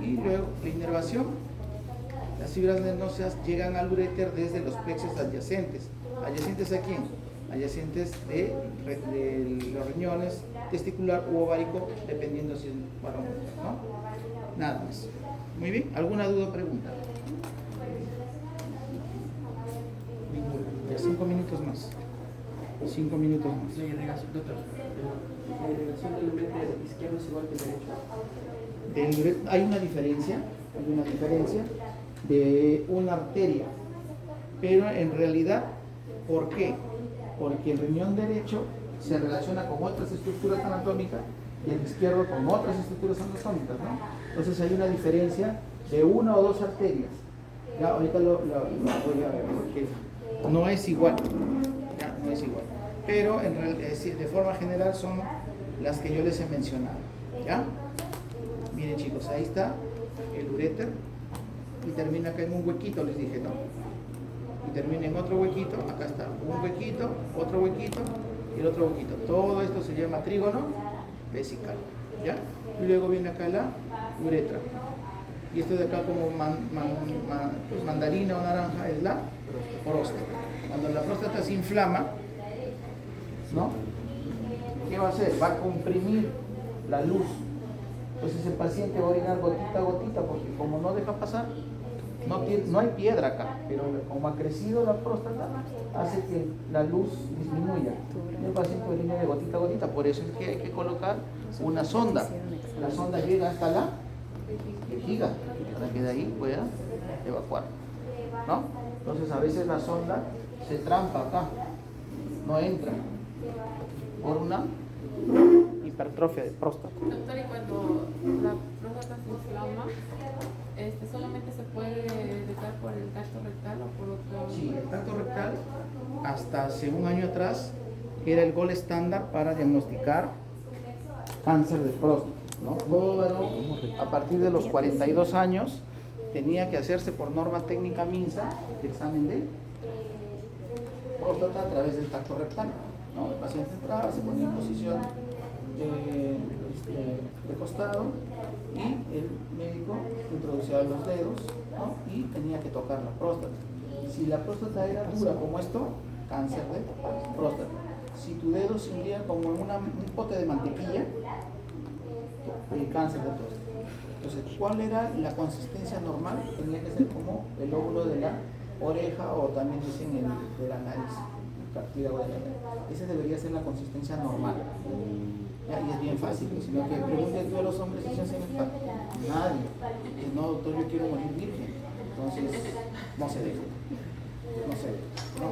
[SPEAKER 1] Y luego la inervación, las fibras venosas llegan al uréter desde los plexos adyacentes. ¿Adyacentes a quién? Adyacentes de los riñones, testicular u ovárico, dependiendo si es varón o mujer, ¿no? Nada más. Muy bien, ¿alguna duda o pregunta? Ninguna. Ya 5 minutos más. 5 minutos más.
[SPEAKER 2] La irrigación, doctor. La irrigación del ureter izquierdo es igual que el derecho.
[SPEAKER 1] Hay una diferencia de una arteria, pero en realidad, ¿por qué? Porque el riñón derecho se relaciona con otras estructuras anatómicas y el izquierdo con otras estructuras anatómicas, ¿no? Entonces hay una diferencia de una o dos arterias. Ya, ahorita lo voy a ver porque no es igual, ya, no es igual. Pero en realidad, de forma general son las que yo les he mencionado, ¿ya? Miren chicos, ahí está el uréter y termina acá en un huequito, les dije, ¿no? Y termina en otro huequito, acá está un huequito, otro huequito y el otro huequito. Todo esto se llama trígono vesical, ¿ya? Y luego viene acá la uretra. Y esto de acá como pues mandarina o naranja es la próstata. Cuando la próstata se inflama, ¿no? ¿Qué va a hacer? Va a comprimir la luz. Entonces el paciente va a orinar gotita a gotita porque como no deja pasar, no hay piedra acá, pero como ha crecido la próstata, hace que la luz disminuya. Y el paciente orina de gotita a gotita, por eso es que hay que colocar una sonda. La sonda llega hasta la vejiga, para que de ahí pueda evacuar, ¿no? Entonces a veces la sonda se trampa acá, no entra, por una hipertrofia de próstata.
[SPEAKER 4] Doctor, y cuando la próstata se inflama, ¿solamente se puede detectar por el tacto rectal o por otro?
[SPEAKER 1] Sí, el tacto rectal hasta hace un año atrás era el gold estándar para diagnosticar cáncer de próstata, ¿no? Todo varón a partir de los 42 años tenía que hacerse por norma técnica MINSA el examen de próstata a través del tacto rectal, ¿no? El paciente entraba, se ponía en posición de costado y el médico introducía los dedos, ¿no? Y tenía que tocar la próstata. Si la próstata era dura como esto, cáncer de próstata. Si tu dedo se hundía como en un pote de mantequilla, cáncer de próstata. Entonces, ¿cuál era la consistencia normal? Tenía que ser como el lóbulo de la oreja o también dicen el de la nariz, el cartílago de la nariz. Esa debería ser la consistencia normal. Ya, y es bien fácil, sino que pregunten tú a los hombres si se hacen nadie. No, doctor, yo quiero morir virgen. Entonces, no se deja. No se deja, ¿no?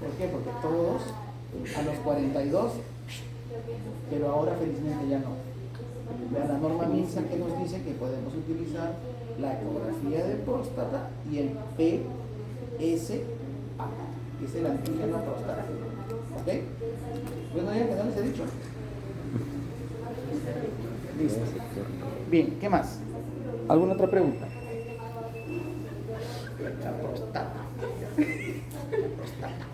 [SPEAKER 1] ¿Por qué? Porque todos a los 42, pero ahora felizmente ya no. La norma MINSA que nos dice que podemos utilizar la ecografía de próstata y el PSA, que es el antígeno prostático. ¿Ok? Bueno, ya que no les he dicho. Listo. Bien, ¿qué más? ¿Alguna otra pregunta? La próstata. La próstata.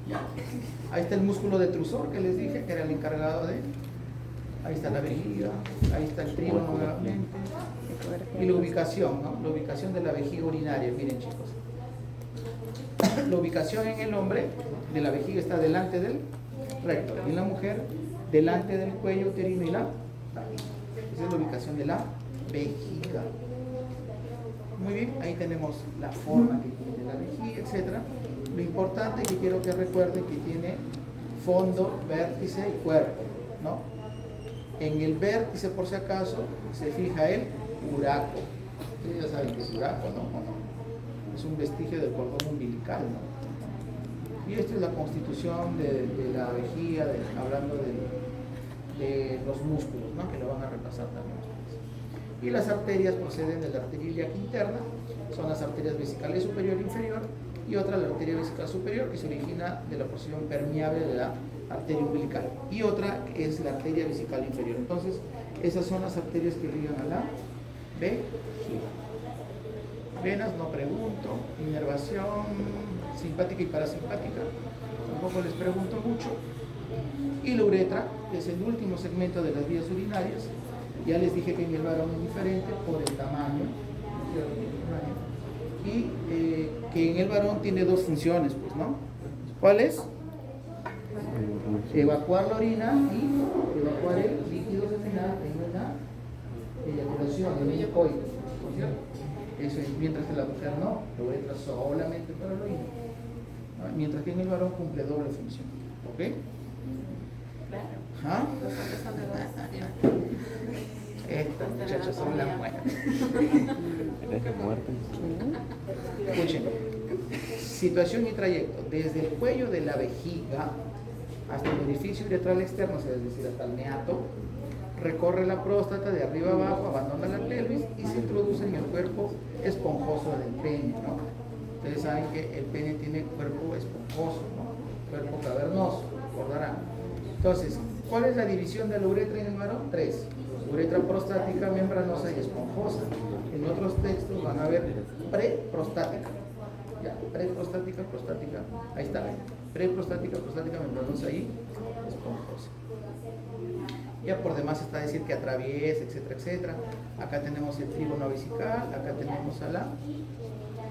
[SPEAKER 1] Ya. Ahí está el músculo detrusor que les dije que era el encargado de. Ahí está la vejiga, ahí está el trígono nuevamente. Y la ubicación, ¿no? La ubicación de la vejiga urinaria, miren chicos. La ubicación en el hombre de la vejiga está delante del recto y en la mujer delante del cuello uterino y la vagina. Esa es la ubicación de la vejiga. Muy bien, ahí tenemos la forma que tiene la vejiga, etc. Lo importante que quiero que recuerden que tiene fondo, vértice y cuerpo, ¿no? En el vértice, por si acaso, se fija el uraco. Ustedes ya saben que es uraco, ¿no? ¿O no? Es un vestigio del cordón umbilical, ¿no? Y esta es la constitución de la vejiga, hablando de los músculos, ¿no? Que lo van a repasar también ustedes. Y las arterias proceden de la arteria ilíaca interna, son las arterias vesicales superior e inferior, y otra la arteria vesical superior, que se origina de la porción permeable de la arteria umbilical, y otra es la arteria vesical inferior. Entonces, esas son las arterias que ligan a la vejiga. Venas, no pregunto. Inervación simpática y parasimpática, tampoco les pregunto mucho. Y la uretra, que es el último segmento de las vías urinarias. Ya les dije que en el varón es diferente por el tamaño, y que en el varón tiene dos funciones, pues, ¿no? ¿Cuáles? Evacuar la orina y evacuar el líquido seminal en la eyaculación, en el coito, ¿no es cierto? Eso es, mientras que la mujer no, la uretra solamente para la orina. ¿no? Mientras que en el varón cumple doble función. ¿Ok?
[SPEAKER 3] Claro.
[SPEAKER 1] ¿Ah?
[SPEAKER 3] Los hombres son de dos.
[SPEAKER 1] Estas muchachas son las buenas.
[SPEAKER 5] Muerte.
[SPEAKER 1] Escuchen. Situación y trayecto. Desde el cuello de la vejiga hasta el orificio uretral externo, es decir, hasta el meato, recorre la próstata de arriba abajo, abandona la pelvis y se introduce en el cuerpo esponjoso del pene, ¿no? Ustedes saben que el pene tiene cuerpo esponjoso, ¿no? Cuerpo cavernoso, recordarán. Entonces, ¿cuál es la división de la uretra en el varón? 3. Uretra prostática, membranosa y esponjosa. En otros textos van a ver preprostática. Ya, preprostática, prostática. Ahí está. Preprostática, prostática, membranosa y esponjosa. Ya por demás está decir que atraviesa, etcétera, etcétera. Acá tenemos el trígono vesical, acá tenemos a la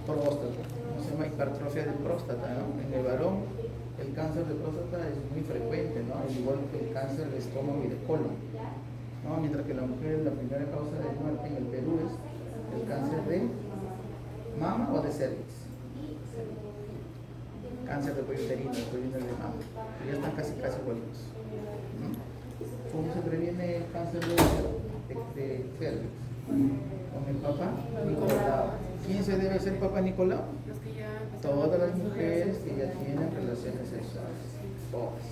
[SPEAKER 1] próstata. Se llama hipertrofia de próstata, ¿no? En el varón el cáncer de próstata es muy frecuente, ¿no? Al igual que el cáncer de estómago y de colon, ¿no? Mientras que la mujer, la primera causa de muerte en el Perú es el cáncer de mama o de cervix. Cáncer de cuello uterino, de cuello de mama. Ya están casi igualitos. ¿Cómo se previene el cáncer de cervix? Con el Papa Nicolau. ¿Quién se debe hacer Papa Nicolau?
[SPEAKER 4] Los que ya
[SPEAKER 1] Todas las mujeres que ya tienen relaciones sexuales. Todas.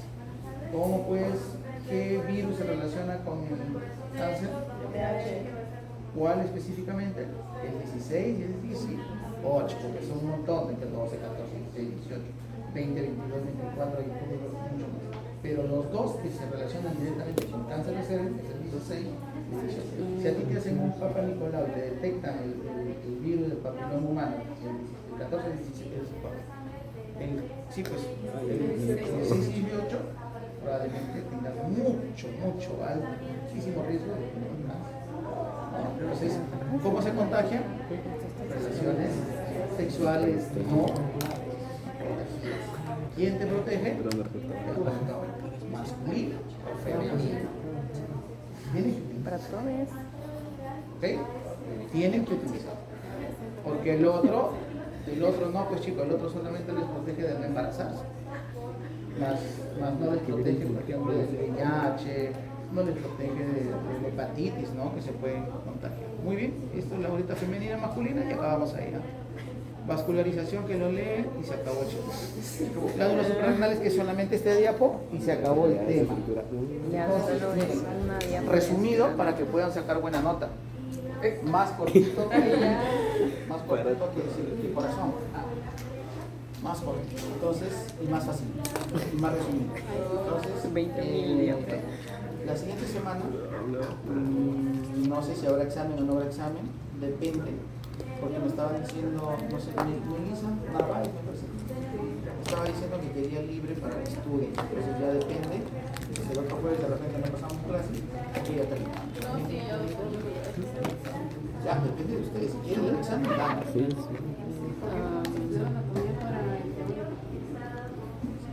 [SPEAKER 1] ¿Cómo pues? ¿Qué virus se relaciona con el cáncer? ¿Cuál específicamente? El 16 y el 18, porque son un montón, entre 12, 14, 16, 18, 20, 22, 24 y mucho más. Pero los dos que se relacionan directamente con cáncer de cervix es el 16 y el 18. Si a ti te hacen un Papa Nicolau y te detectan el virus del papiloma humano, el 14 y el 17 es el Papa. Sí, pues el 16 y 18 probablemente tengas mucho, altísimo riesgo de tener un cáncer. Entonces, ¿cómo se contagia? Relaciones sexuales no protegidas. ¿Quién te protege? El protector masculino o femenino. Tienen que utilizar.
[SPEAKER 3] Para todos.
[SPEAKER 1] ¿Ok? Tienen que utilizar. Porque el otro no, pues chicos, el otro solamente les protege de no embarazarse. Más no les protege, por ejemplo, del VIH, no les protege de la hepatitis, ¿no? Que se pueden contagiar. Muy bien, esto es la uretra femenina masculina y acabamos ahí, ¿no? Vascularización que lo lee y se acabó, chicos. Glándulas suprarrenales que solamente este diapo y se acabó el tema. Entonces, miren, resumido para que puedan sacar buena nota. Más cortito que el corazón. Más cortito. Entonces, y más fácil. Y más resumido. Entonces,
[SPEAKER 3] 20.000
[SPEAKER 1] la siguiente semana, no sé si habrá examen o no habrá examen, depende. Porque me estaban diciendo, no sé, Melissa Narváez, me parece. Estaba diciendo que quería libre para el estudio. Entonces ya depende. Si el otro jueves de repente no pasamos clase, aquí ya terminamos. Ya, depende de ustedes. Si quieren el examen, dan.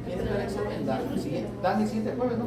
[SPEAKER 1] ¿Quieren el examen? Dan. Dan el siguiente jueves, ¿no?